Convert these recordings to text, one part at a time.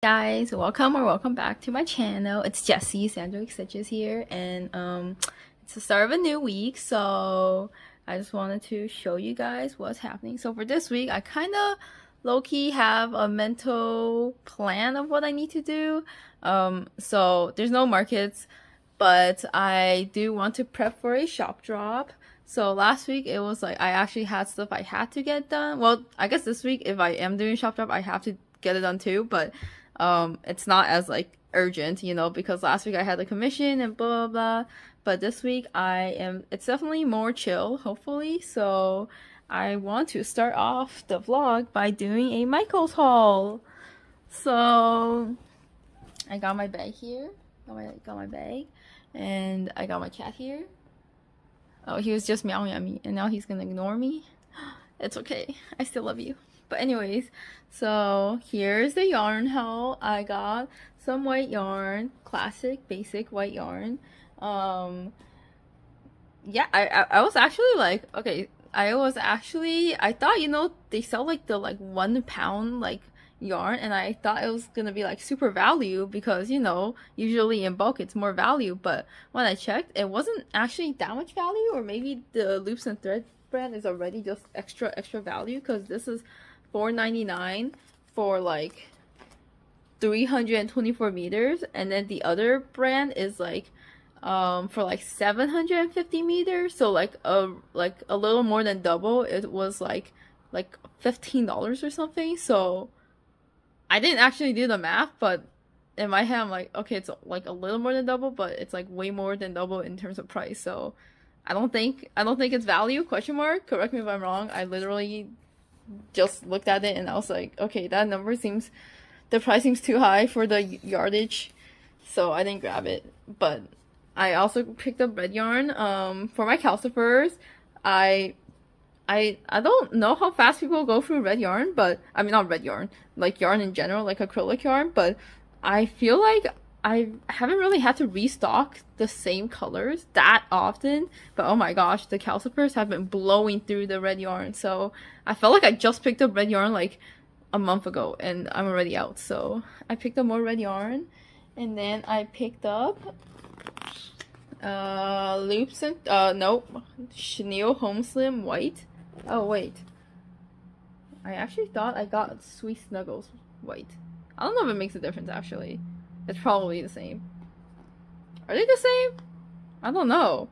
Guys, welcome back to my channel. It's Jessie Sandra Stitches here, and it's the start of a new week, so I just wanted to show you guys what's happening. So for this week, I kind of low-key have a mental plan of what I need to do. So there's no markets, but I do want to prep for a shop drop. So last week it was like I actually had stuff I had to get done. Well, I guess this week if I am doing shop drop, I have to get it done too, but it's not as like urgent, because last week I had the commission and blah blah blah. But this week it's definitely more chill, hopefully. So I want to start off the vlog by doing a Michael's haul. So I got my bag here. Got my bag, and I got my cat here. Oh, he was just meowing at me, and now he's gonna ignore me. It's okay. I still love you. But anyways, so here's the yarn haul. I got some white yarn, classic, basic white yarn. Yeah, I was actually like, okay, I thought, they sell like the like 1 pound like yarn, and I thought it was gonna be like super value because usually in bulk it's more value, but when I checked it wasn't actually that much value, or maybe the loops and thread brand is already just extra value, because this is $4.99 for like 324 meters, and then the other brand is like for like 750 meters, so like a little more than double. It was like $15 or something. So I didn't actually do the math, but in my head I'm like, okay, it's like a little more than double, but it's like way more than double in terms of price. So I don't think it's value, question mark. Correct me if I'm wrong. I literally just looked at it and I was like, okay, the price seems too high for the yardage, so I didn't grab it. But I also picked up red yarn for my calcifers. I don't know how fast people go through red yarn, but I mean, not red yarn, like yarn in general, like acrylic yarn, but I feel like I haven't really had to restock the same colors that often. But oh my gosh, the calcifers have been blowing through the red yarn, so I felt like I just picked up red yarn like a month ago and I'm already out. So I picked up more red yarn, and then I picked up loops and nope, chenille home slim white. Oh wait, I actually thought I got sweet snuggles white. I don't know if it makes a difference actually. It's probably the same. Are they the same? I don't know.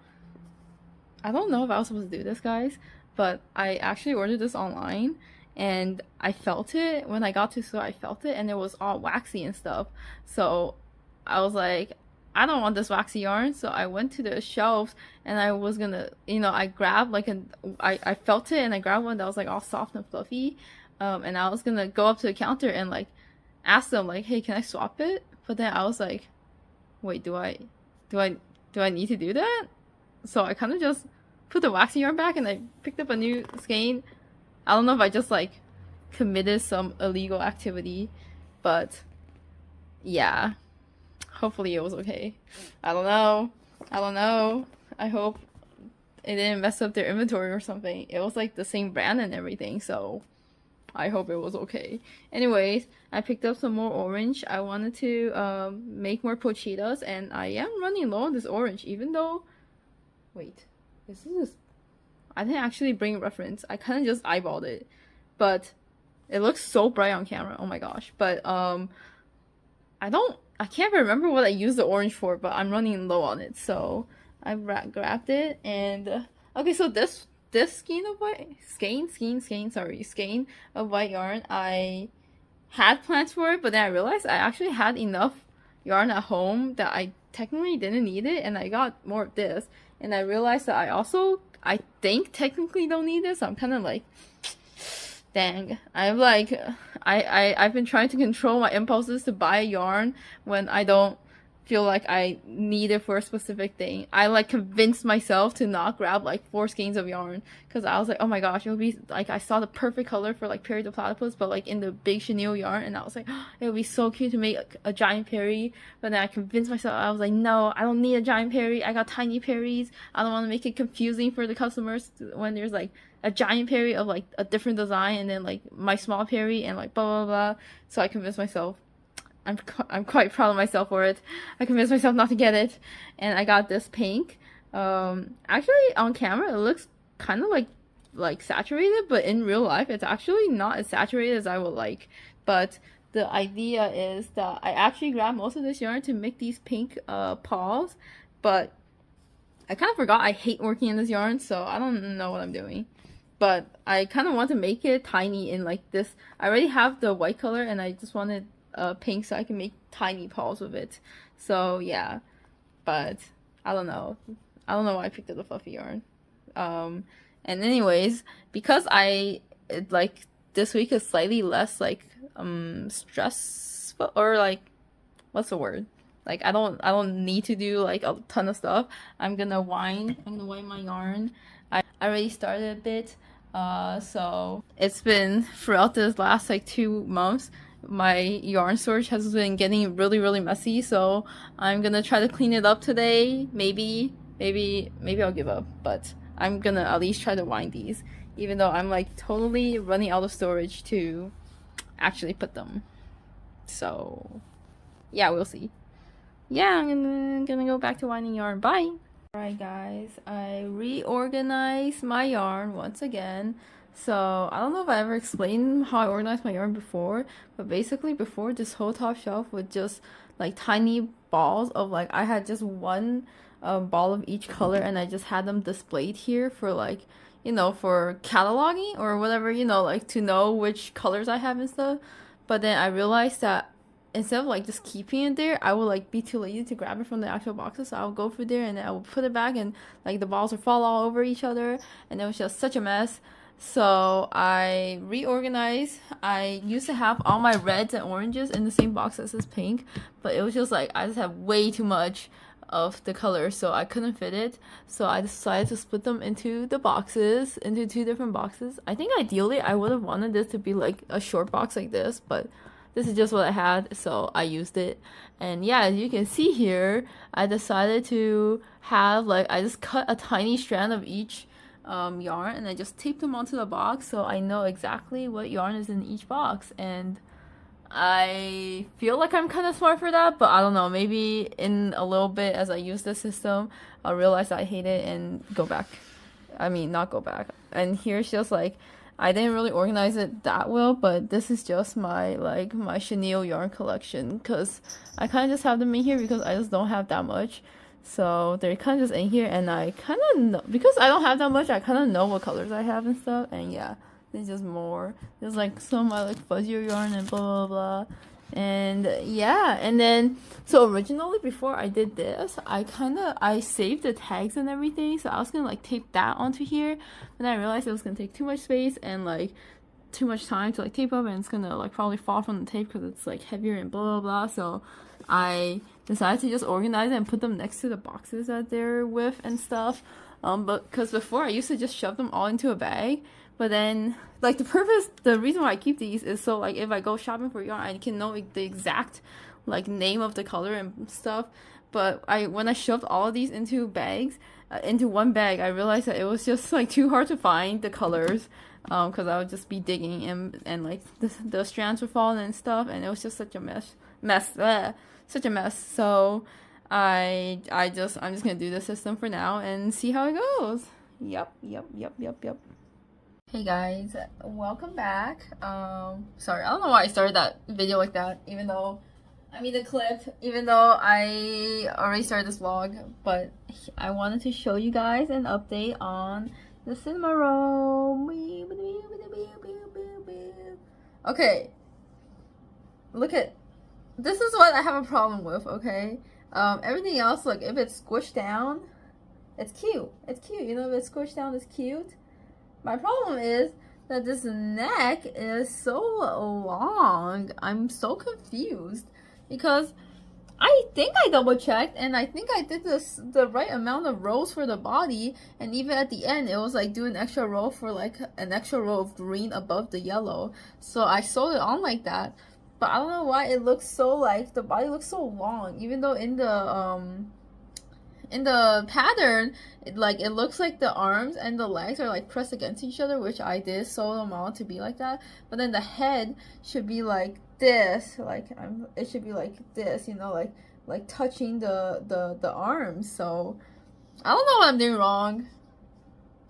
I don't know if I was supposed to do this, guys, but I actually ordered this online, and I felt it when I got to the store. I felt it, and it was all waxy and stuff. So I was like, I don't want this waxy yarn. So I went to the shelves, and I was gonna, I grabbed like I felt it, and I grabbed one that was like all soft and fluffy. And I was gonna go up to the counter and like ask them like, hey, can I swap it? But then I was like, wait, do I need to do that? So I kind of just put the waxy yarn back, and I picked up a new skein. I don't know if I just like committed some illegal activity, but yeah, hopefully it was okay. I don't know. I hope it didn't mess up their inventory or something. It was like the same brand and everything, so I hope it was okay. Anyways, I picked up some more orange. I wanted to make more pochitas, and I am running low on this orange, even though... Wait, this is... I didn't actually bring reference. I kind of just eyeballed it. But it looks so bright on camera. Oh my gosh. But I can't remember what I used the orange for, but I'm running low on it. So I grabbed it, and... okay, so this skein of white yarn, I had plans for it, but then I realized I actually had enough yarn at home that I technically didn't need it, and I got more of this, and I realized that I think technically don't need this. So I'm kind of like, dang. I'm like, I've been trying to control my impulses to buy yarn when I don't feel like I need it for a specific thing. I like convinced myself to not grab like 4 skeins of yarn, because I was like, oh my gosh, it would be like, I saw the perfect color for like Perry the Platypus, but like in the big chenille yarn, and I was like, oh, it would be so cute to make a giant Perry. But then I convinced myself, I was like, no, I don't need a giant Perry. I got tiny Perrys. I don't want to make it confusing for the customers when there's like a giant Perry of like a different design, and then like my small Perry, and like blah blah blah. So I convinced myself I'm quite proud of myself for it. I convinced myself not to get it, and I got this pink. Actually on camera it looks kind of like saturated, but in real life it's actually not as saturated as I would like. But the idea is that I actually grabbed most of this yarn to make these pink paws, but I kind of forgot I hate working in this yarn, so I don't know what I'm doing. But I kind of want to make it tiny in like this. I already have the white color and I just wanted pink so I can make tiny paws with it. So yeah, but I don't know why I picked up the fluffy yarn. And anyways, because like this week is slightly less like stressful, or like what's the word? Like I don't need to do like a ton of stuff. I'm gonna wind my yarn. I already started a bit. So it's been throughout this last like 2 months, my yarn storage has been getting really messy, so I'm gonna try to clean it up today. Maybe I'll give up, but I'm gonna at least try to wind these, even though I'm like totally running out of storage to actually put them. So yeah, we'll see. Yeah, I'm gonna go back to winding yarn. Bye. Alright guys, I reorganized my yarn once again. So I don't know if I ever explained how I organized my yarn before, but basically before, this whole top shelf with just like tiny balls of like, I had just one ball of each color, and I just had them displayed here for like, you know, for cataloging or whatever, you know, like to know which colors I have and stuff. But then I realized that instead of like just keeping it there, I would like be too lazy to grab it from the actual boxes. So I would go through there and then I would put it back, and like the balls would fall all over each other, and it was just such a mess. So I reorganized. I used to have all my reds and oranges in the same box as this pink, but it was just like I just have way too much of the color, so I couldn't fit it. So I decided to split them into the boxes, into 2 different boxes. I think ideally I would have wanted this to be like a short box like this, but this is just what I had, so I used it. And yeah, as you can see here, I decided to have like, I just cut a tiny strand of each yarn, and I just taped them onto the box so I know exactly what yarn is in each box. And I feel like I'm kind of smart for that, but I don't know, maybe in a little bit as I use this system, I'll realize I hate it and go back. I mean, not go back. And here's just like, I didn't really organize it that well, but this is just my like my chenille yarn collection, because I kind of just have them in here because I just don't have that much. So they're kind of just in here, and I kind of know, because I don't have that much, I kind of know what colors I have and stuff. And yeah, there's just more. There's like some of my like fuzzier yarn and blah blah blah. And yeah, and then so originally before I did this, I saved the tags and everything, so I was gonna like tape that onto here, but I realized it was gonna take too much space and like too much time to like tape up, and it's gonna like probably fall from the tape because it's like heavier and blah blah blah. So I decided to just organize it and put them next to the boxes that they're with and stuff. But because before I used to just shove them all into a bag. But then, like, the reason why I keep these is so, like, if I go shopping for yarn, I can know like, the exact, like, name of the color and stuff. But when I shoved all of these into bags, into one bag, I realized that it was just, like, too hard to find the colors. Because I would just be digging, and like, the strands would fall and stuff, and it was just such a mess. Such a mess. So, I'm just gonna do the system for now and see how it goes. Yep. Hey guys, welcome back. Sorry, I don't know why I started that video like that, even though I already started this vlog, but I wanted to show you guys an update on the Cinammoroll. Okay, this is what I have a problem with, okay? Everything else, like, if it's squished down, it's cute. You know, if it's squished down, it's cute. My problem is that this neck is so long. I'm so confused because I think I double checked, and I think I did the right amount of rows for the body, and even at the end it was like do an extra row for like an extra row of green above the yellow. So I sewed it on like that, but I don't know why it looks so like the body looks so long, even though in in the pattern, it looks like the arms and the legs are like pressed against each other, which I did sew them all to be like that. But then the head should be like this, it should be like this, you know, like touching the arms. So I don't know what I'm doing wrong.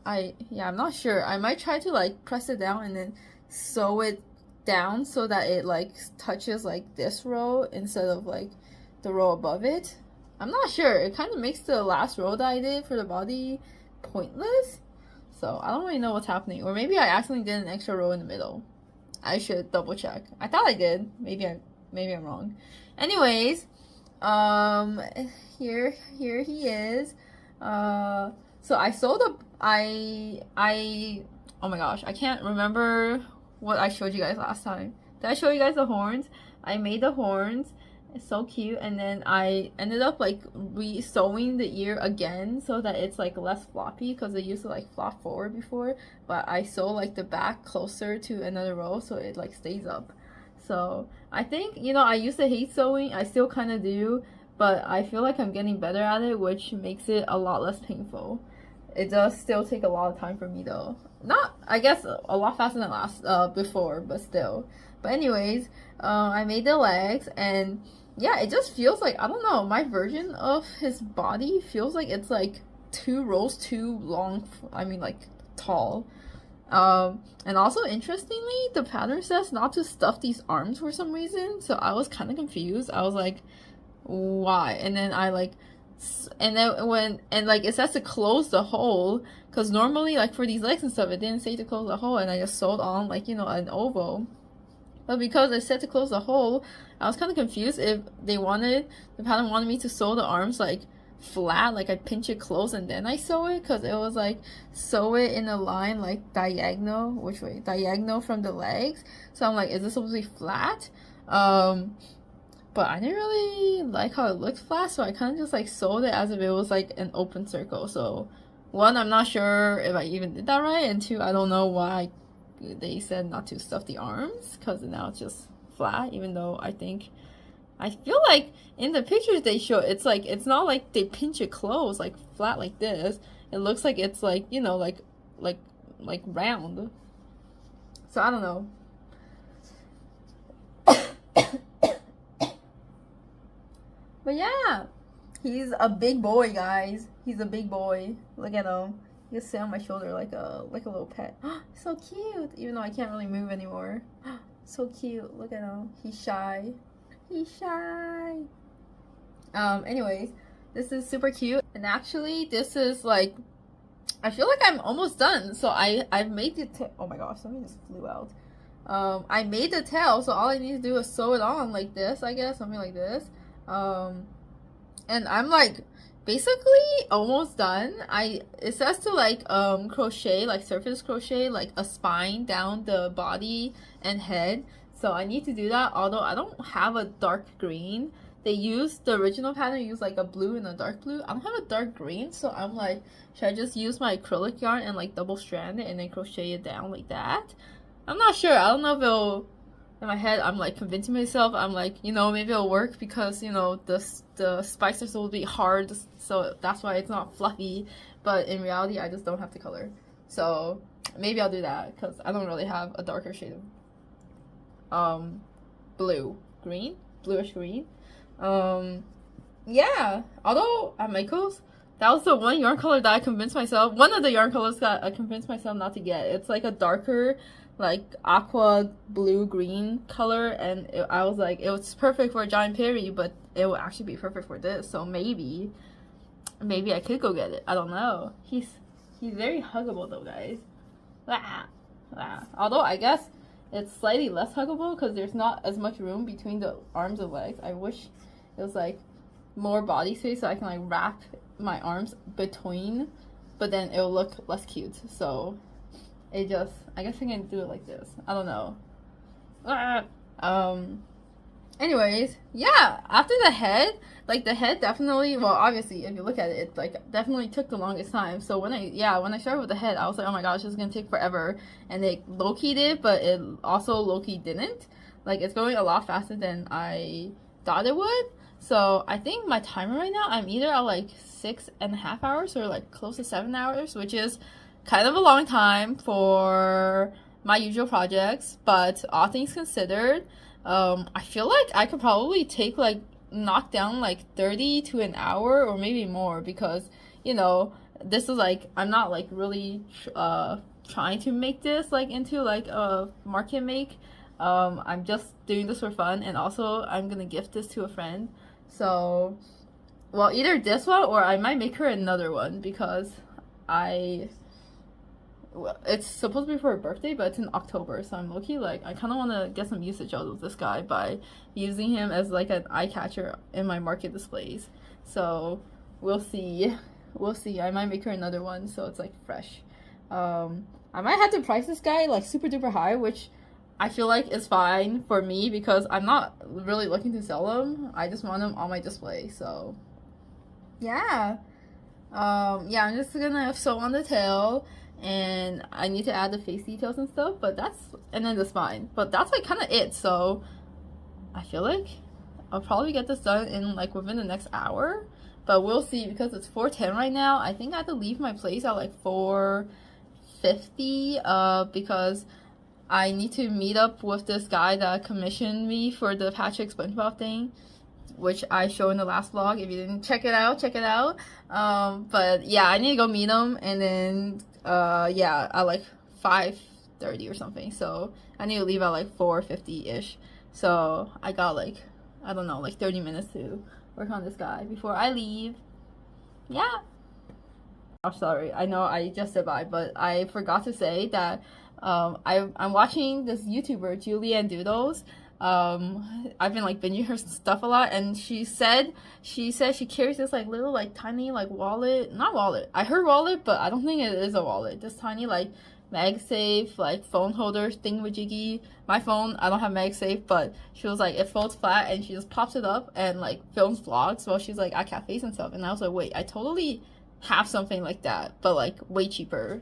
I'm not sure. I might try to like press it down and then sew it down so that it like touches like this row instead of like the row above it. I'm not sure. It kind of makes the last row that I did for the body pointless. So I don't really know what's happening. Or maybe I accidentally did an extra row in the middle. I should double check. I thought I did. Maybe I'm wrong. Anyways, here he is. So I sewed up. Oh my gosh, I can't remember what I showed you guys last time. Did I show you guys the horns? I made the horns. It's so cute, and then I ended up like re-sewing the ear again so that it's like less floppy, because it used to like flop forward before, but I sew like the back closer to another row so it like stays up. So I think, you know, I used to hate sewing. I still kind of do, but I feel like I'm getting better at it, which makes it a lot less painful. It does still take a lot of time for me though. Not, I guess, a lot faster than before, but still. But anyways, I made the legs, and yeah, it just feels like, I don't know, my version of his body feels like it's like 2 rows too long, I mean like tall. And also interestingly, the pattern says not to stuff these arms for some reason, so I was kind of confused. I was like, why? And then it says to close the hole, because normally like for these legs and stuff it didn't say to close the hole, and I just sewed on like, you know, an oval. But because it said to close the hole, I was kind of confused if the pattern wanted me to sew the arms like flat, like I pinch it close and then I sew it, because it was like sew it in a line like diagonal, which way? Diagonal from the legs. So I'm like, is this supposed to be flat? But I didn't really like how it looked flat, so I kind of just like sewed it as if it was like an open circle. So 1, I'm not sure if I even did that right, and 2, I don't know why they said not to stuff the arms, because now it's just flat, even though I feel like in the pictures they show, it's like, it's not like they pinch it close like flat like this. It looks like it's like, you know, like round. So I don't know. But yeah, he's a big boy, guys. He's a big boy. Look at him. He just sit on my shoulder like a little pet. So cute. Even though I can't really move anymore. So cute. Look at him. He's shy. He's shy. Anyways, this is super cute. And actually, this is like, I feel like I'm almost done. So I've made the oh my gosh, something just flew out. I made the tail, so all I need to do is sew it on like this, I guess, something like this. And I'm like basically almost done. It says to like crochet, like surface crochet like a spine down the body and head, so I need to do that. Although I don't have a dark green. The original pattern used like a blue and a dark blue. I don't have a dark green, so I'm like, should I just use my acrylic yarn and like double strand it and then crochet it down like that? I'm not sure. I don't know if it'll, in my head I'm like convincing myself, I'm like, you know, maybe it'll work because, you know, the spicers will be hard, so that's why it's not fluffy. But in reality I just don't have the color, so maybe I'll do that because I don't really have a darker shade of bluish green. Yeah, although at Michael's, that was the one yarn color that I convinced myself, one of the yarn colors that I convinced myself not to get. It's like a darker, like aqua blue green color, and I was like, it was perfect for a giant Perry, but it will actually be perfect for this, so maybe I could go get it. I don't know. He's very huggable though, guys. Although I guess it's slightly less huggable because there's not as much room between the arms and legs. I wish it was like more body space so I can like wrap my arms between, but then it'll look less cute. So it just, I guess I can do it like this. I don't know. Anyways, yeah, after the head, like the head definitely, well, obviously if you look at it, it like definitely took the longest time. So when I started with the head, I was like, oh my gosh, this is gonna take forever, and it low-key did, but it also low-key didn't. Like, it's going a lot faster than I thought it would. So I think my timer right now, I'm either at like 6.5 hours or like close to 7 hours, which is kind of a long time for my usual projects. But all things considered, I feel like I could probably take like knock down like 30 to an hour or maybe more, because you know this is like, I'm not like really trying to make this like into like a market make. I'm just doing this for fun, and also I'm gonna gift this to a friend. So, well, either this one or I might make her another one, because well, it's supposed to be for her birthday, but it's in October, so I'm low-key like, I kind of want to get some usage out of this guy by using him as like an eye catcher in my market displays. So we'll see. We'll see. I might make her another one so it's like fresh. I might have to price this guy like super duper high, which I feel like is fine for me because I'm not really looking to sell them. I just want them on my display. So yeah. Yeah, I'm just gonna sew on the tail, and I need to add the face details and stuff, but and then the spine, but that's like kind of it. So I feel like I'll probably get this done in like within the next hour, but we'll see, because it's 4:10 right now. I think I have to leave my place at like 4:50 because I need to meet up with this guy that commissioned me for the Patrick SpongeBob thing, which I showed in the last vlog. If you didn't check it out, check it out. But yeah, I need to go meet him, and then yeah, at like 5:30 or something. So I need to leave at like 4:50-ish. So I got like, I don't know, like 30 minutes to work on this guy before I leave. Yeah. Oh, sorry, I know I just said bye, but I forgot to say that I'm watching this YouTuber, Julianne Doodles. I've been like binging her stuff a lot, and she said she carries this like little like tiny like wallet, not wallet, I heard wallet, but I don't think it is a wallet, this tiny like MagSafe like phone holder thingamajiggy. My phone, I don't have MagSafe, but she was like, it folds flat and she just pops it up and like films vlogs while she's like at cafes and stuff. And I was like, wait, I totally have something like that, but like way cheaper.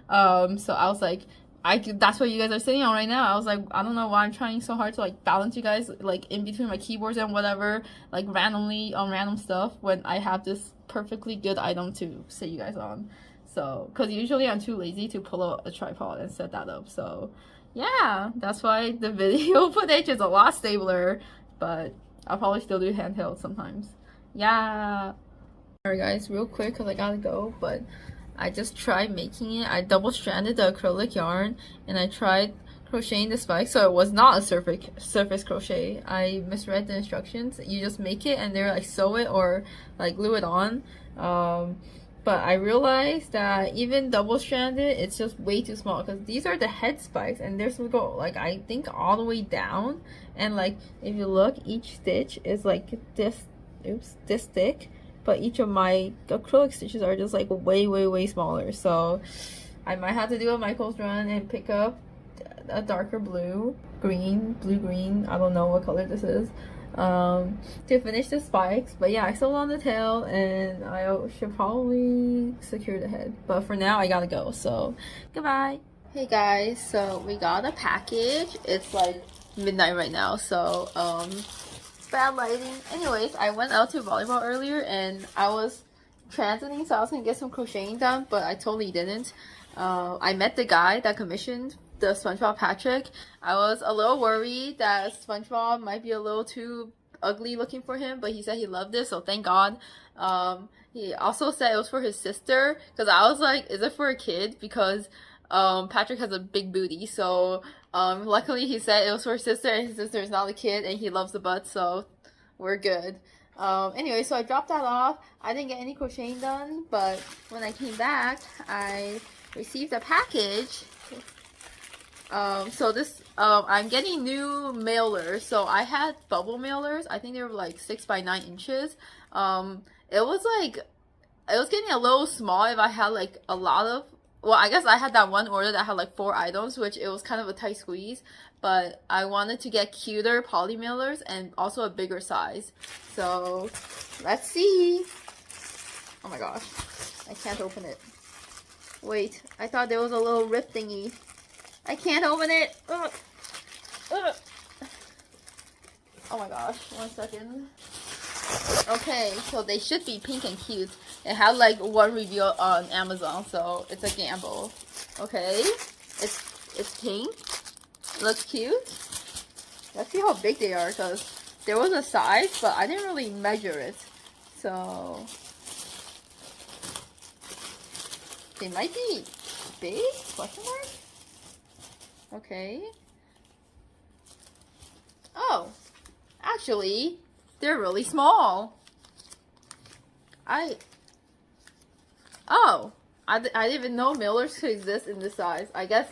So I was like, that's what you guys are sitting on right now. I was like, I don't know why I'm trying so hard to like balance you guys like in between my keyboards and whatever, like randomly on random stuff, when I have this perfectly good item to sit you guys on. So, because usually I'm too lazy to pull out a tripod and set that up. So yeah, that's why the video footage is a lot stabler, but I'll probably still do handheld sometimes. Yeah. Alright guys, real quick because I gotta go, but I just tried making it. I double stranded the acrylic yarn, and I tried crocheting the spike, so it was not a surface crochet. I misread the instructions. You just make it and they're like sew it or like glue it on. But I realized that even double stranded, it's just way too small, because these are the head spikes and they're supposed to go like, I think all the way down, and like if you look, each stitch is like this thick. But each of my acrylic stitches are just like way smaller. So I might have to do a Michael's run and pick up a darker blue green, I don't know what color this is, to finish the spikes. But yeah, I sewed on the tail, and I should probably secure the head. But for now, I gotta go. So goodbye. Hey guys, so we got a package. It's like midnight right now, so bad lighting. Anyways, I went out to volleyball earlier and I was transiting, so I was gonna get some crocheting done, but I totally didn't. I met the guy that commissioned the SpongeBob Patrick. I was a little worried that SpongeBob might be a little too ugly looking for him, but he said he loved it, so thank God. He also said it was for his sister, because I was like, is it for a kid? Because Patrick has a big booty, so luckily he said it was for his sister, and his sister is not a kid, and he loves the butt, so we're good. Anyway, so I dropped that off. I didn't get any crocheting done, but when I came back, I received a package. So this, I'm getting new mailers. So I had bubble mailers. I think they were like 6 by 9 inches. It was getting a little small if I had like a lot of, well, I guess I had that one order that had like 4 items, which it was kind of a tight squeeze, but I wanted to get cuter poly mailers and also a bigger size. So let's see. Oh my gosh, I can't open it. Wait, I thought there was a little rip thingy. I can't open it. Ugh. Ugh. Oh my gosh, 1 second. Okay, so they should be pink and cute. It had like one review on Amazon, so it's a gamble. Okay, it's pink. Looks cute. Let's see how big they are, because there was a size, but I didn't really measure it. So they might be big? Question mark? Okay. Oh, actually, they're really small. I didn't even know mailers could exist in this size. I guess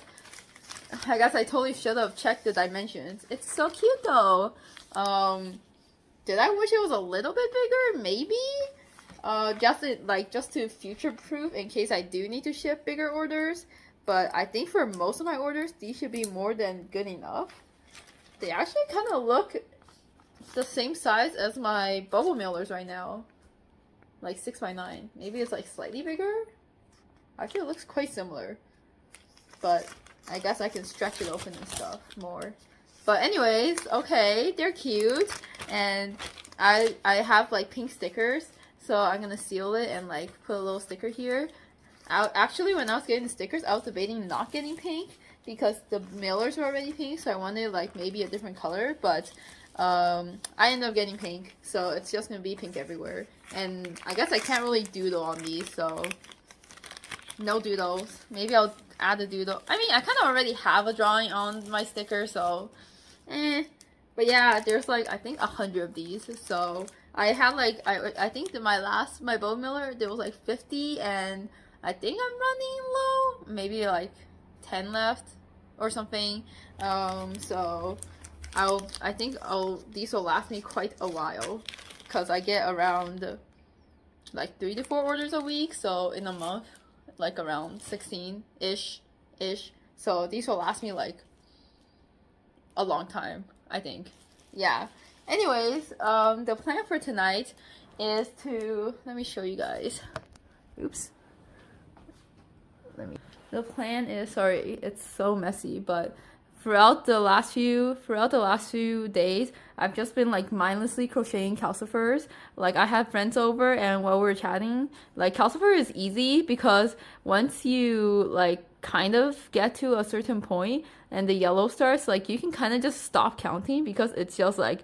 I totally should have checked the dimensions. It's so cute though. Did I wish it was a little bit bigger? Maybe. Just to future-proof in case I do need to ship bigger orders. But I think for most of my orders, these should be more than good enough. They actually kind of look the same size as my bubble mailers right now. Like 6x9. Maybe it's like slightly bigger? Actually, it looks quite similar. But I guess I can stretch it open and stuff more. But anyways, okay, they're cute. And I have like pink stickers. So I'm gonna seal it and like put a little sticker here. Actually, when I was getting the stickers, I was debating not getting pink because the mailers were already pink, so I wanted like maybe a different color, but I ended up getting pink, so it's just gonna be pink everywhere. And I guess I can't really doodle on these, so no doodles. Maybe I'll add a doodle. I mean, I kind of already have a drawing on my sticker, so but yeah, there's like I think 100 of these, so I had like I think that my bow miller there was like 50, and I think I'm running low, maybe like 10 left or something. So I think these will last me quite a while, because I get around like 3 to 4 orders a week, so in a month like around 16 ish. So these will last me like a long time, I think. Yeah. Anyways, the plan for tonight is to, let me show you guys. Oops. The plan is, sorry, it's so messy, but throughout the last few days, I've just been like mindlessly crocheting calcifers. Like I had friends over, and while we were chatting, like calcifer is easy because once you like kind of get to a certain point and the yellow starts, like you can kind of just stop counting, because it's just like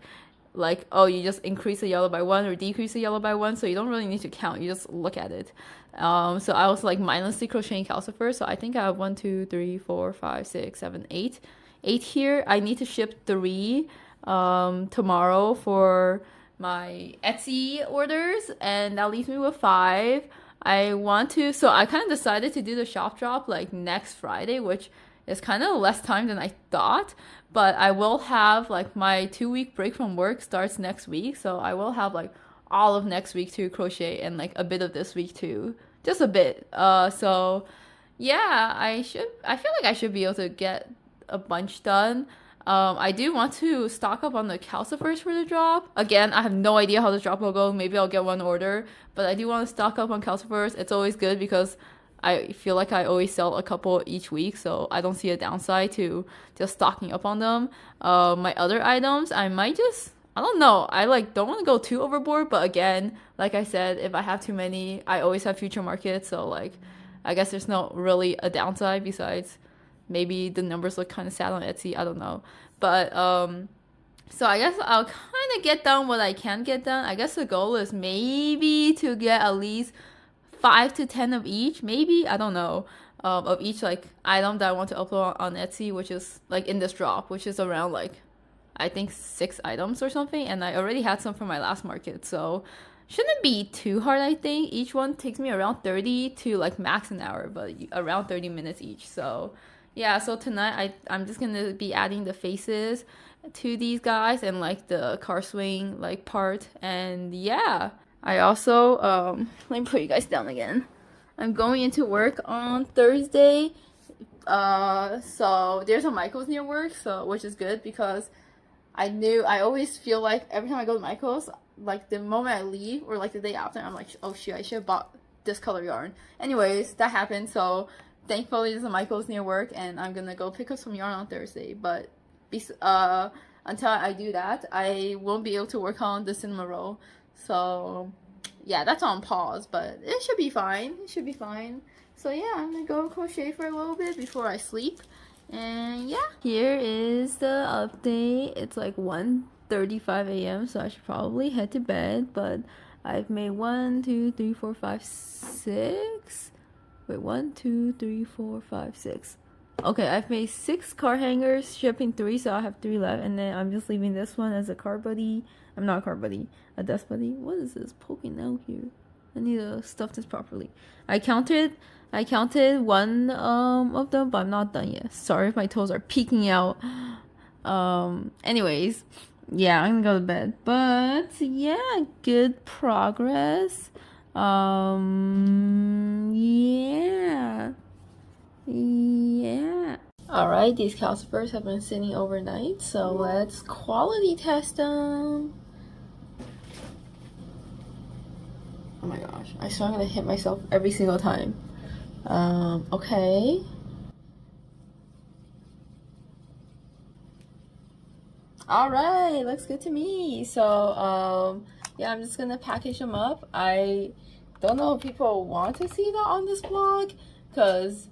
oh, you just increase the yellow by 1 or decrease the yellow by 1, so you don't really need to count, you just look at it. So I was like mindlessly crocheting calcifers. So I think I have 1, 2, 3, 4, 5, 6, 7, 8 here. I need to ship 3 tomorrow for my Etsy orders, and that leaves me with 5. So I kind of decided to do the shop drop like next Friday, which is kind of less time than I thought, but I will have like my 2-week break from work starts next week, so I will have like all of next week to crochet and like a bit of this week too, just a bit. So yeah, I feel like I should be able to get a bunch done. I do want to stock up on the calcifers for the drop. Again, I have no idea how the drop will go. Maybe I'll get one order, but I do want to stock up on calcifers. It's always good because I feel like I always sell a couple each week, so I don't see a downside to just stocking up on them. My other items, I might just, I don't know, I like don't want to go too overboard, but again, like I said, if I have too many, I always have future markets, so like I guess there's not really a downside besides maybe the numbers look kind of sad on Etsy, I don't know. But so I guess I'll kind of get done what I can get done. I guess the goal is maybe to get at least 5 to 10 of each, maybe, I don't know, of each like item that I want to upload on Etsy, which is like in this drop, which is around like I think 6 items or something, and I already had some from my last market, so shouldn't be too hard. I think each one takes me around 30 to like max an hour, but around 30 minutes each. So yeah, so tonight I'm just gonna be adding the faces to these guys and like the car swing like part, and yeah. I also, let me put you guys down again. I'm going into work on Thursday, so there's a Michael's near work, so which is good because I always feel like every time I go to Michael's, like the moment I leave or like the day after, I'm like, oh shit, I should have bought this color yarn. Anyways, that happened, so thankfully there's a Michael's near work, and I'm gonna go pick up some yarn on Thursday, but until I do that, I won't be able to work on the Cinammoroll. So yeah, that's on pause, but it should be fine. It should be fine. So yeah, I'm gonna go crochet for a little bit before I sleep. And yeah, here is the update. It's like 1:35 a.m. so I should probably head to bed, but I've made 1, 2, 3, 4, 5, 6. Wait, 1, 2, 3, 4, 5, 6. Okay, I've made 6 card hangers, shipping 3, so I have 3 left, and then I'm just leaving this one as a card buddy. I'm not a card buddy, a desk buddy. What is this poking out here? I need to stuff this properly. I counted 1 of them, but I'm not done yet. Sorry if my toes are peeking out. Anyways, yeah, I'm gonna go to bed. But yeah, good progress. Yeah. Alright, these calipers have been sitting overnight, so let's quality test them. Oh my gosh, I swear I'm gonna hit myself every single time. Okay. Alright, looks good to me. So, yeah, I'm just gonna package them up. I don't know if people want to see that on this vlog, because,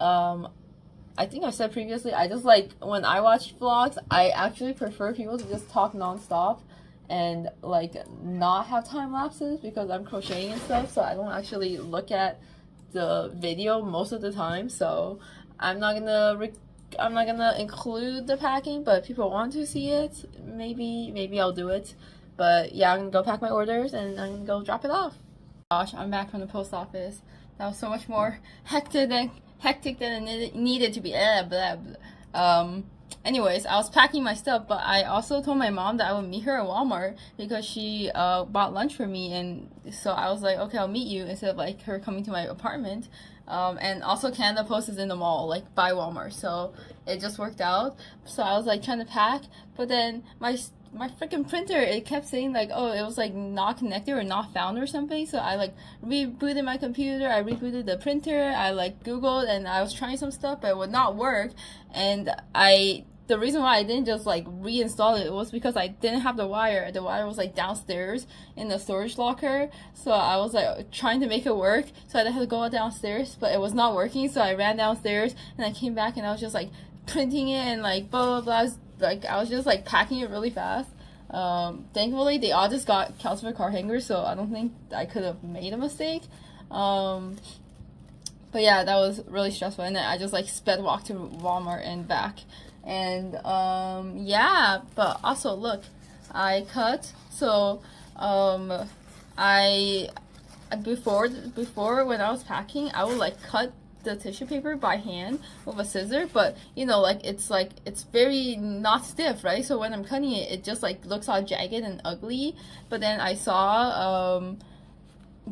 I think I said previously, I just like, when I watch vlogs, I actually prefer people to just talk non-stop and like not have time lapses, because I'm crocheting and stuff, so I don't actually look at the video most of the time. So I'm not gonna include the packing, but if people want to see it, maybe I'll do it. But yeah, I'm gonna go pack my orders and I'm gonna go drop it off. Gosh, I'm back from the post office. That was so much more hectic than it needed to be. Blah, blah. Anyways, I was packing my stuff, but I also told my mom that I would meet her at Walmart because she bought lunch for me, and so I was like, okay, I'll meet you instead of like her coming to my apartment. And also Canada Post is in the mall, like by Walmart, so it just worked out. So I was like trying to pack, but then my freaking printer, it kept saying like, oh, it was like not connected or not found or something. So I like rebooted my computer, I rebooted the printer, I like Googled, and I was trying some stuff, but it would not work. And the reason why I didn't just like reinstall it was because I didn't have the wire. The wire was like downstairs in the storage locker, so I was like trying to make it work, so I had to go downstairs, but it was not working. So I ran downstairs and I came back and I was just like printing it and like blah blah blah. Like I was just like packing it really fast. Thankfully they all just got calcifer card hangers, so I don't think I could have made a mistake. But yeah, that was really stressful, and then I just like sped walk to Walmart and back. And yeah, but also look, I cut. So I before when I was packing, I would like cut the tissue paper by hand with a scissor, but you know, like it's very not stiff, right? So when I'm cutting it, it just like looks all jagged and ugly. But then I saw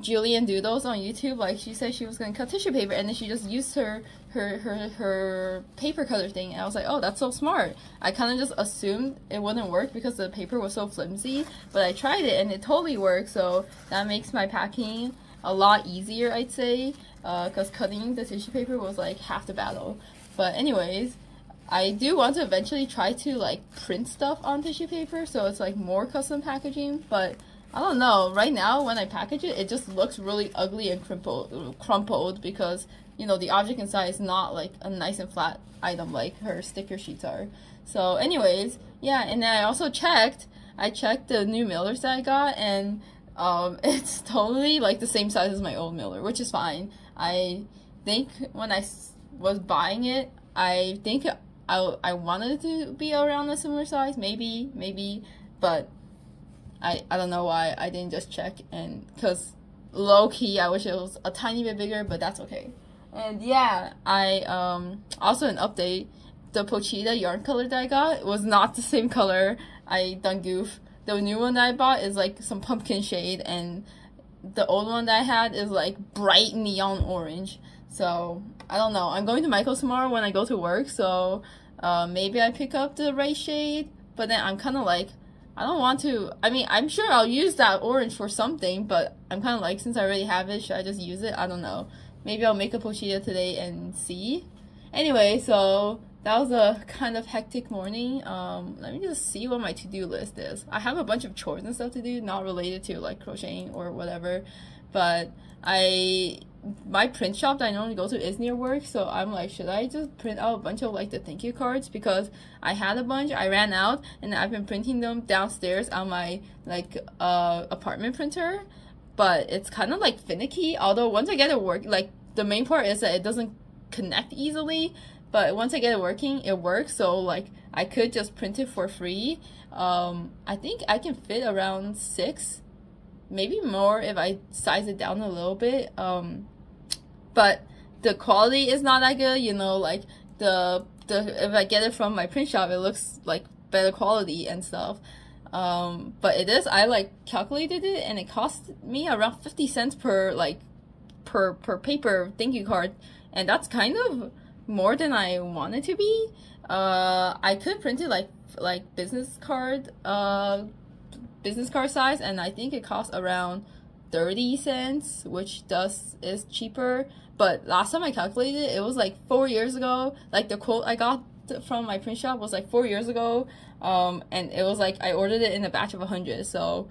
Julian Doodles on YouTube, like she said she was gonna cut tissue paper, and then she just used her paper cutter thing, and I was like, oh, that's so smart. I kind of just assumed it wouldn't work because the paper was so flimsy, but I tried it and it totally worked. So that makes my packing a lot easier, I'd say, because cutting the tissue paper was like half the battle. But anyways, I do want to eventually try to like print stuff on tissue paper, so it's like more custom packaging, but I don't know. Right now, when I package it, it just looks really ugly and crumpled because, you know, the object inside is not like a nice and flat item like her sticker sheets are. So anyways, yeah, and then I also checked the new mailers that I got, and it's totally like the same size as my old mailer, which is fine. I think when I was buying it, I think I wanted it to be around a similar size, maybe, but I don't know why I didn't just check, and because low-key I wish it was a tiny bit bigger, but that's okay. And yeah, I also an update, the Pochita yarn color that I got was not the same color. I done goof. The new one that I bought is like some pumpkin shade, and the old one that I had is like bright neon orange. So I don't know. I'm going to Michael's tomorrow when I go to work, so maybe I pick up the right shade, but then I'm kind of like, I don't want to. I mean, I'm sure I'll use that orange for something, but I'm kind of like, since I already have it, should I just use it? I don't know. Maybe I'll make a pochita today and see. Anyway, so that was a kind of hectic morning. Let me just see what my to-do list is. I have a bunch of chores and stuff to do, not related to like crocheting or whatever, but my print shop that I normally go to is near work, so I'm like, should I just print out a bunch of like the thank you cards, because I had a bunch, I ran out, and I've been printing them downstairs on my like apartment printer, but it's kind of like finicky. Although once I get it work, like the main part is that it doesn't connect easily, but once I get it working, it works. So like I could just print it for free. I think I can fit around 6, maybe more if I size it down a little bit. But the quality is not that good, you know, like the if I get it from my print shop, it looks like better quality and stuff. But it is, I like calculated it, and it cost me around 50 cents per like per paper thank you card, and that's kind of more than I want it to be. I could print it like business card size, and I think it costs around 30 cents, which is cheaper. But last time I calculated, it was like 4 years ago. Like the quote I got from my print shop was like 4 years ago, and it was like I ordered it in a batch of 100. So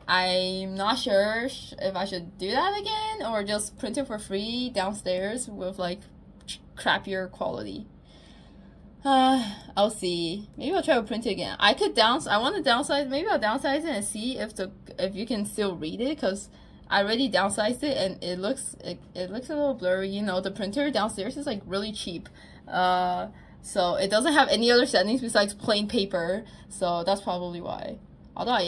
I'm not sure if I should do that again or just print it for free downstairs with like crappier quality. I'll see. Maybe I'll try to print it again. I want to downsize. Maybe I'll downsize it and see if you can still read it, because I already downsized it and it looks a little blurry. You know, the printer downstairs is like really cheap. So it doesn't have any other settings besides plain paper. So that's probably why. Although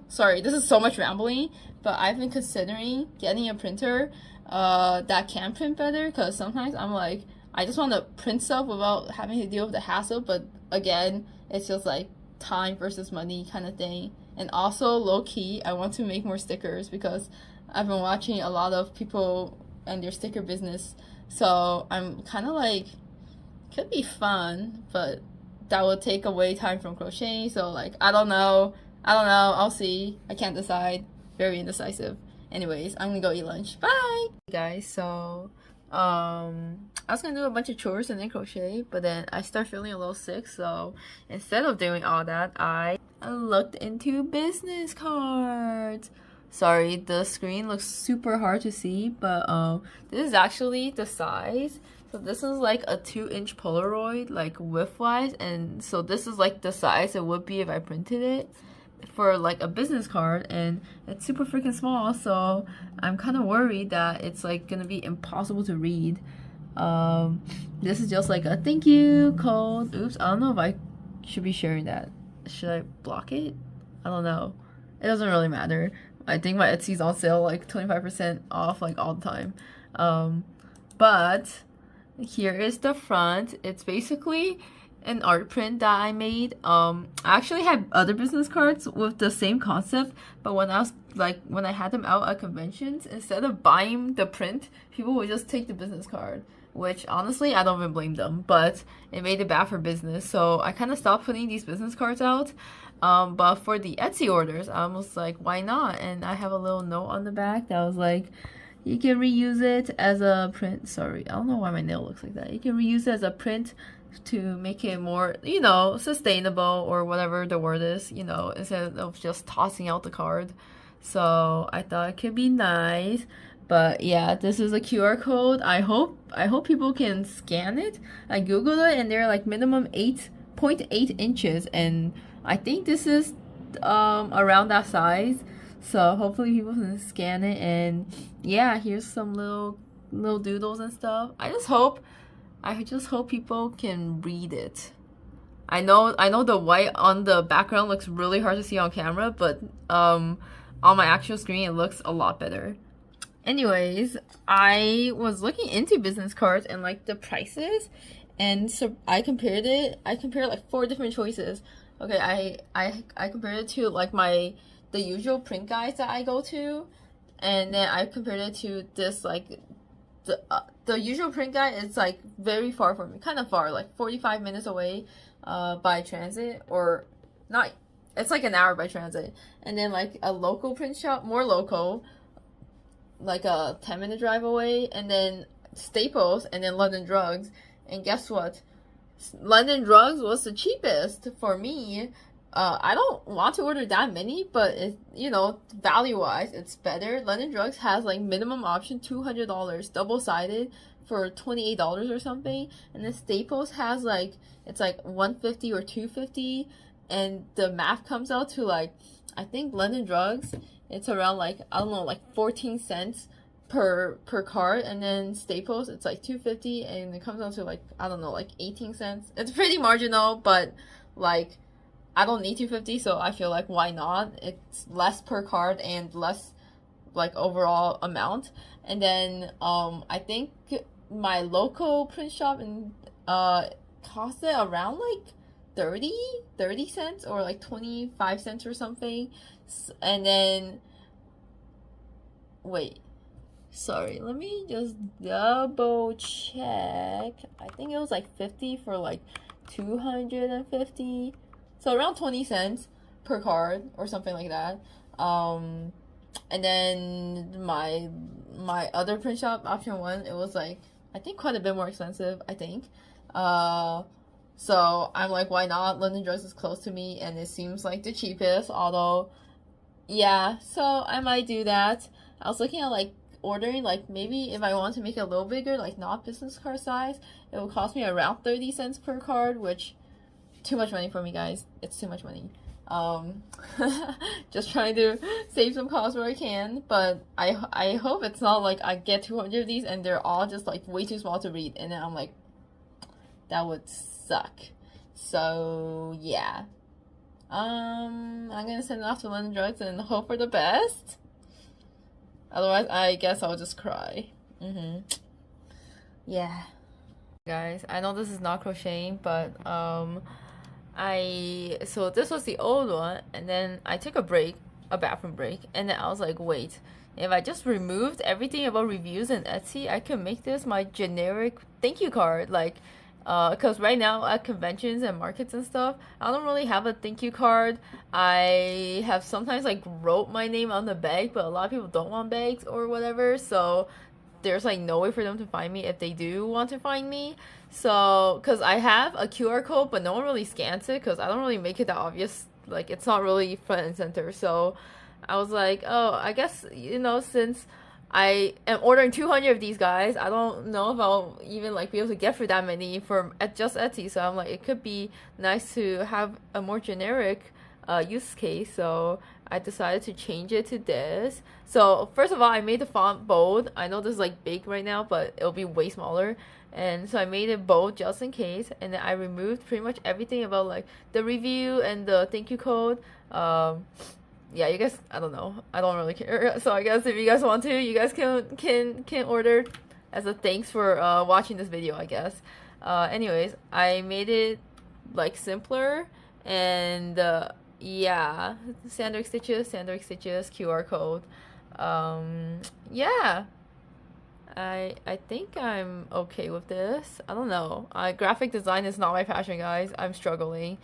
sorry, this is so much rambling, but I've been considering getting a printer that can print better, because sometimes I'm like, I just want to print stuff without having to deal with the hassle, but again, it's just like time versus money kind of thing. And also, low-key, I want to make more stickers, because I've been watching a lot of people and their sticker business, so I'm kind of like, could be fun, but that would take away time from crocheting, so like, I don't know, I'll see. I can't decide. Very indecisive. Anyways, I'm gonna go eat lunch. Bye! Hey guys, so I was gonna do a bunch of chores and then crochet, but then I start feeling a little sick, so instead of doing all that, I looked into business cards. Sorry, the screen looks super hard to see, but this is actually the size. So this is like a 2-inch Polaroid, like width-wise, and so this is like the size it would be if I printed it for like a business card, and it's super freaking small, so I'm kind of worried that it's like gonna be impossible to read. This is just like a thank you code. Oops, I don't know if I should be sharing that. Should I block it? I don't know. It doesn't really matter. I think my Etsy's on sale like 25% off like all the time. But here is the front. It's basically an art print that I made. I actually had other business cards with the same concept, but when I had them out at conventions, instead of buying the print, people would just take the business card, which honestly I don't even blame them, but it made it bad for business, so I kind of stopped putting these business cards out. But for the Etsy orders, I was like, why not? And I have a little note on the back that was like, you can reuse it as a print. Sorry, I don't know why my nail looks like that. You can reuse it as a print to make it more, you know, sustainable, or whatever the word is, you know, instead of just tossing out the card. So I thought it could be nice. But yeah, this is a QR code. I hope people can scan it. I googled it and they're like minimum 8.8 inches, and I think this is around that size. So hopefully people can scan it. And yeah, here's some little doodles and stuff. I just hope people can read it. I know the white on the background looks really hard to see on camera, but on my actual screen it looks a lot better. Anyways, I was looking into business cards and like the prices, and so I compared like 4 different choices. Okay, I compared it to like the usual print guides that I go to, and then I compared it to this, like the usual print guide is like very far from me, kind of far, like 45 minutes away by transit, or not, it's like an hour by transit. And then like a local print shop, more local, like a 10-minute drive away, and then Staples, and then London Drugs. And guess what? London Drugs was the cheapest for me. I don't want to order that many, but it, you know, value wise, it's better. London Drugs has like minimum option $200, double sided for $28 or something, and then Staples has like it's like 150 or 250, and the math comes out to like I think London Drugs it's around like I don't know like 14 cents per card, and then Staples it's like 250 and it comes out to like I don't know like 18 cents. It's pretty marginal, but like I don't need 250, so I feel like why not? It's less per card and less like overall amount. And then I think my local print shop in cost it around like 30 cents or like 25 cents or something. And then wait, sorry, let me just double check. I think it was like 50 for like 250, so around 20 cents per card or something like that. And then my other print shop, option one, it was like I think quite a bit more expensive, I think. So I'm like, why not? London Drugs is close to me and it seems like the cheapest, although yeah, so I might do that. I was looking at like ordering like maybe if I want to make it a little bigger, like not business card size, it will cost me around 30 cents per card, which too much money for me, guys. It's too much money. Just trying to save some costs where I can, but I hope it's not like I get 200 of these and they're all just like way too small to read, and then I'm like, that would suck. So yeah, I'm gonna send it off to London Drugs and hope for the best. Otherwise, I guess I'll just cry. Yeah. Guys, I know this is not crocheting, but so this was the old one, and then I took a break, a bathroom break, and then I was like, wait, if I just removed everything about reviews and Etsy, I could make this my generic thank you card, like, because right now at conventions and markets and stuff, I don't really have a thank you card. I have sometimes like wrote my name on the bag, but a lot of people don't want bags or whatever, so there's like no way for them to find me if they do want to find me. So because I have a QR code, but no one really scans it because I don't really make it that obvious, like it's not really front and center. So I was like, oh, I guess, you know, since I am ordering 200 of these guys, I don't know if I'll even like be able to get for that many from just Etsy. So I'm like, it could be nice to have a more generic use case. So I decided to change it to this. So first of all, I made the font bold. I know this is like big right now, but it'll be way smaller. And so I made it bold just in case. And then I removed pretty much everything about like the review and the thank you code. Yeah, you guys, I don't know, I don't really care. So I guess if you guys want to, you guys can order as a thanks for watching this video, I guess. Anyways, I made it like simpler, and yeah, sandwich stitches, QR code. Yeah, I think I'm okay with this. I don't know, graphic design is not my passion, guys. I'm struggling.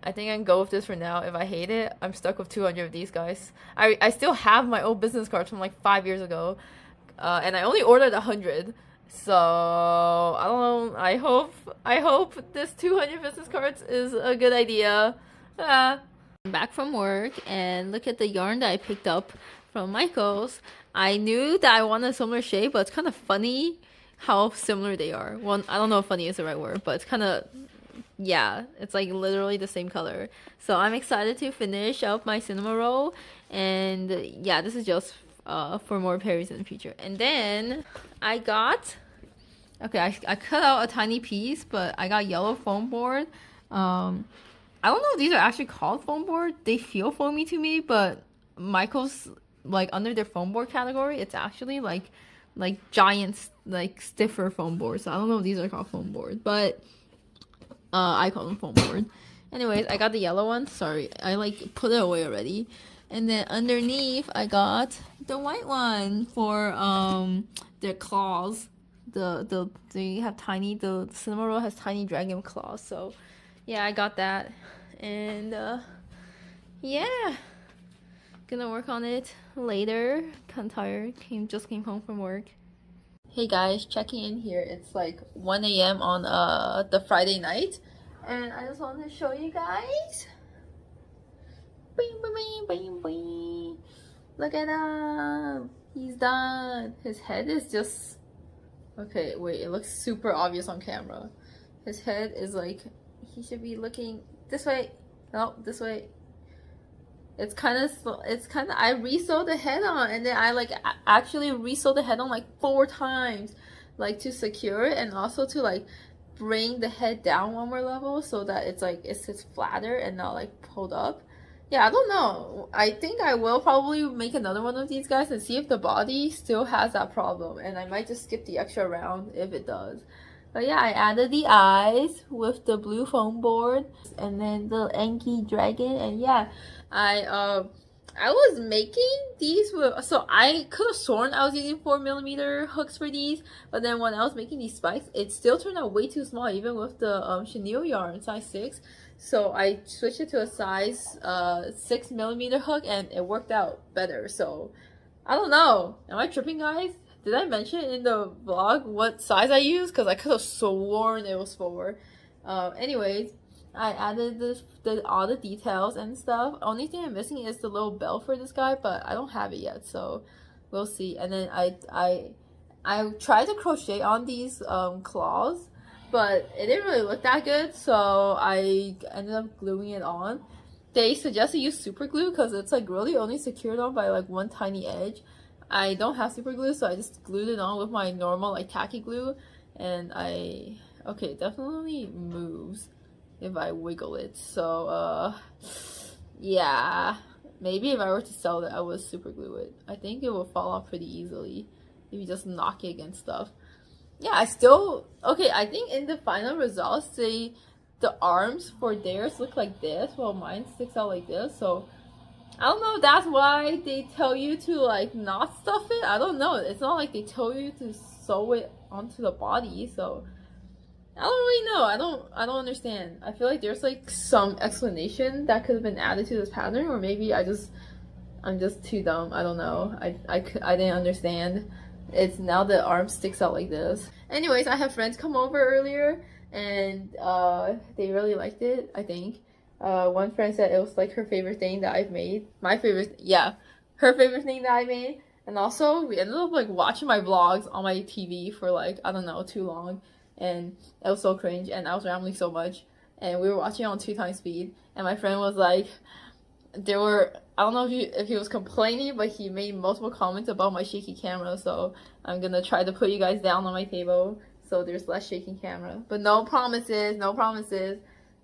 I think I can go with this for now. If I hate it, I'm stuck with 200 of these guys. I still have my old business cards from like 5 years ago. And I only ordered 100. So, I don't know. I hope this 200 business cards is a good idea. I'm back from work and look at the yarn that I picked up from Michael's. I knew that I wanted a similar shade, but it's kind of funny how similar they are. Well, I don't know if funny is the right word, but it's kind of... yeah, it's like literally the same color. So I'm excited to finish up my Cinammoroll, and yeah, this is just for more pairs in the future. And then I got, okay, I cut out a tiny piece, but I got yellow foam board. I don't know if these are actually called foam board. They feel foamy to me, but Michael's like under their foam board category, it's actually like giant, like stiffer foam board. So I don't know if these are called foam board, but I call them foam board. Anyways, I got the yellow one. Sorry, I like put it away already. And then underneath, I got the white one for their claws. They have tiny. The Cinammoroll has tiny dragon claws. So yeah, I got that. And yeah, gonna work on it later. Kinda tired. Just came home from work. Hey guys, checking in here. It's like 1 a.m. on the Friday night, and I just wanted to show you guys. Bing, bing, bing, bing, bing. Look at him. He's done. His head is just okay. Wait, it looks super obvious on camera. His head is like he should be looking this way. No, this way. It's kind of I re-sewed the head on, and then I like actually re-sewed the head on like 4 times, like to secure it, and also to like bring the head down one more level so that it's like it sits flatter and not like pulled up. Yeah, I don't know. I think I will probably make another one of these guys and see if the body still has that problem, and I might just skip the extra round if it does. But yeah, I added the eyes with the blue foam board and then the Enki dragon, and yeah, I was making these with, so I could have sworn I was using 4mm hooks for these, but then when I was making these spikes, it still turned out way too small even with the chenille yarn size 6. So I switched it to a size 6mm hook, and it worked out better. So I don't know, am I tripping, guys? Did I mention in the vlog what size I used? Because I could have sworn it was 4. Anyways, I added all the details and stuff. Only thing I'm missing is the little bell for this guy, but I don't have it yet, so we'll see. And then I tried to crochet on these claws, but it didn't really look that good, so I ended up gluing it on. They suggest to use super glue because it's like really only secured on by like one tiny edge. I don't have super glue, so I just glued it on with my normal like tacky glue, and okay, it definitely moves if I wiggle it. So yeah, maybe if I were to sell it, I would super glue it. I think it will fall off pretty easily if you just knock it against stuff. Yeah, I think in the final results the arms for theirs look like this while mine sticks out like this. So I don't know if that's why they tell you to like not stuff it. I don't know. It's not like they tell you to sew it onto the body, so I don't really know. I don't understand. I feel like there's like some explanation that could have been added to this pattern, or maybe I'm just too dumb. I don't know. I didn't understand. It's now the arm sticks out like this. Anyways, I had friends come over earlier, and they really liked it, I think. One friend said it was like her favorite thing that I've made. Her favorite thing that I made. And also, we ended up like watching my vlogs on my TV for like, I don't know, too long. And it was so cringe, and I was rambling so much. And we were watching it on 2x speed. And my friend was like, I don't know if he was complaining, but he made multiple comments about my shaky camera. So I'm gonna try to put you guys down on my table so there's less shaking camera. But no promises, no promises.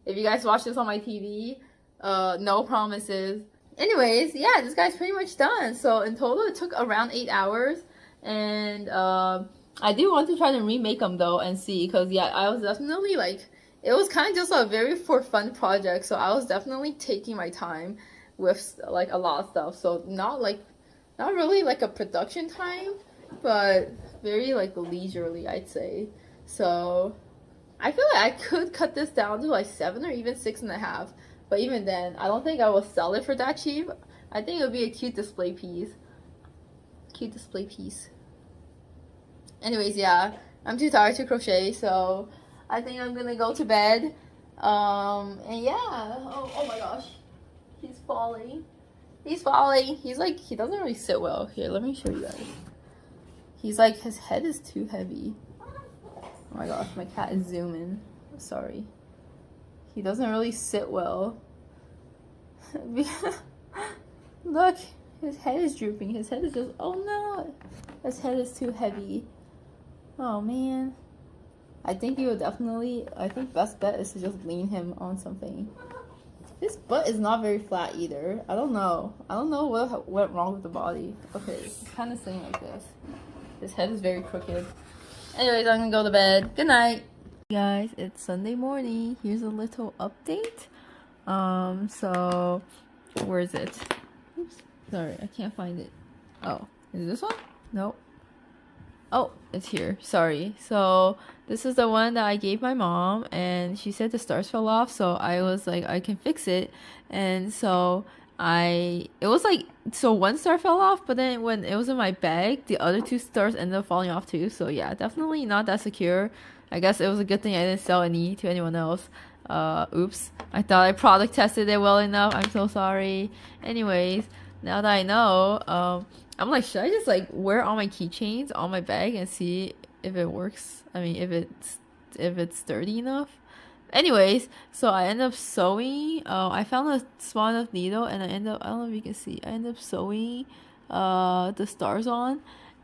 If you guys watch this on my TV, no promises. Anyways, yeah, this guy's pretty much done. So in total, it took around 8 hours. And I do want to try to remake them though and see, because yeah, I was definitely like, it was kind of just a very for fun project. So I was definitely taking my time with like a lot of stuff. So not really like a production time, but very like leisurely, I'd say. So I feel like I could cut this down to like 7 or even 6.5, but even then, I don't think I will sell it for that cheap. I think it would be a cute display piece. Anyways, yeah, I'm too tired to crochet, so I think I'm gonna go to bed. And yeah, oh my gosh, he's falling. He's like, he doesn't really sit well. Here, let me show you guys. He's like, his head is too heavy. Oh my gosh, my cat is zooming. Sorry. He doesn't really sit well. Look, his head is drooping. His head is just, oh no. His head is too heavy. Oh man. I think best bet is to just lean him on something. His butt is not very flat either. I don't know what went wrong with the body. Okay, it's kind of sitting like this. His head is very crooked. Anyways, I'm gonna go to bed. Good night. Guys, it's Sunday morning. Here's a little update. So where is it? Oops, sorry, I can't find it. Oh, is it this one? Nope. Oh, it's here. Sorry. So this is the one that I gave my mom, and she said the stars fell off, so I was like, I can fix it. And so it was like, so one star fell off, but then when it was in my bag, the other two stars ended up falling off too. So yeah, definitely not that secure. I guess it was a good thing I didn't sell any to anyone else. Oops. I thought I product tested it well enough. I'm so sorry. Anyways, now that I know, I'm like, should I just like wear all my keychains on my bag and see if it works? I mean, if it's sturdy enough. Anyways, so I end up sewing. I found a small enough needle, and I don't know if you can see. I end up sewing, the stars on,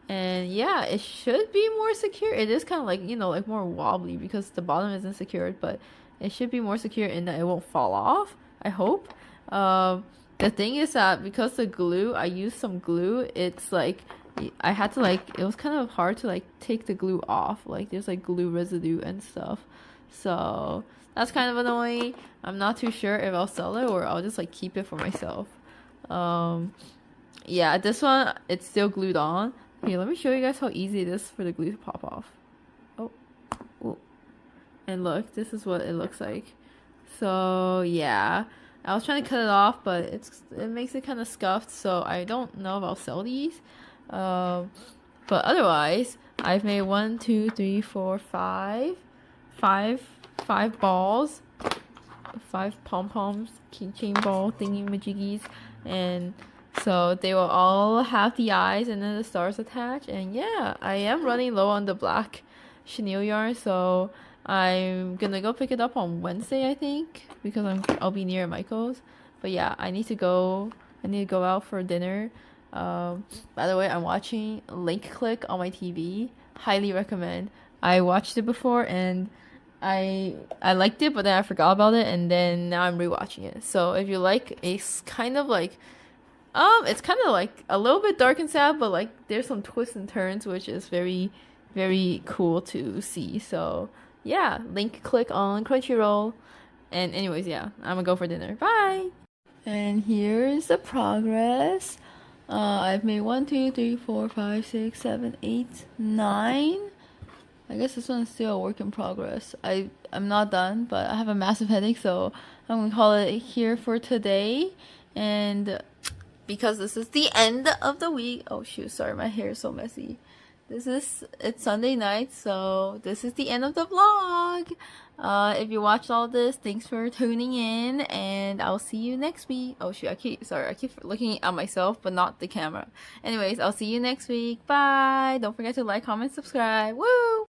and yeah, it should be more secure. It is kind of like, you know, like more wobbly because the bottom isn't secured, but it should be more secure in that it won't fall off. I hope. The thing is that because the glue, I used some glue. It's like I had to like, it was kind of hard to like take the glue off. Like there's like glue residue and stuff. So that's kind of annoying. I'm not too sure if I'll sell it or I'll just like keep it for myself. Yeah, this one, it's still glued on. Here, let me show you guys how easy it is for the glue to pop off. Oh, oh. And look, this is what it looks like. So yeah, I was trying to cut it off, but it makes it kind of scuffed. So I don't know if I'll sell these. But otherwise, I've made 1, 2, 3, 4, 5 balls, 5 pom-poms, keychain ball thingy majiggies, and so they will all have the eyes and then the stars attached. And yeah, I am running low on the black chenille yarn, so I'm gonna go pick it up on Wednesday, I think, because I'll be near Michael's. But yeah, I need to go out for dinner. By the way, I'm watching Link Click on my TV. Highly recommend. I watched it before and I liked it, but then I forgot about it, and then now I'm rewatching it. So if you like a kind of like, it's kind of like a little bit dark and sad, but like there's some twists and turns, which is very, very cool to see. So yeah, link click on Crunchyroll. And anyways, yeah, I'm gonna go for dinner. Bye. And here's the progress. I've made 1, 2, 3, 4, 5, 6, 7, 8, 9. I guess this one's still a work in progress. I'm not done, but I have a massive headache, so I'm gonna call it here for today. And because this is the end of the week, oh shoot, sorry, my hair is so messy. It's Sunday night, so this is the end of the vlog. If you watched all this, thanks for tuning in, and I'll see you next week. Oh shoot, I keep looking at myself, but not the camera. Anyways, I'll see you next week. Bye. Don't forget to like, comment, subscribe. Woo!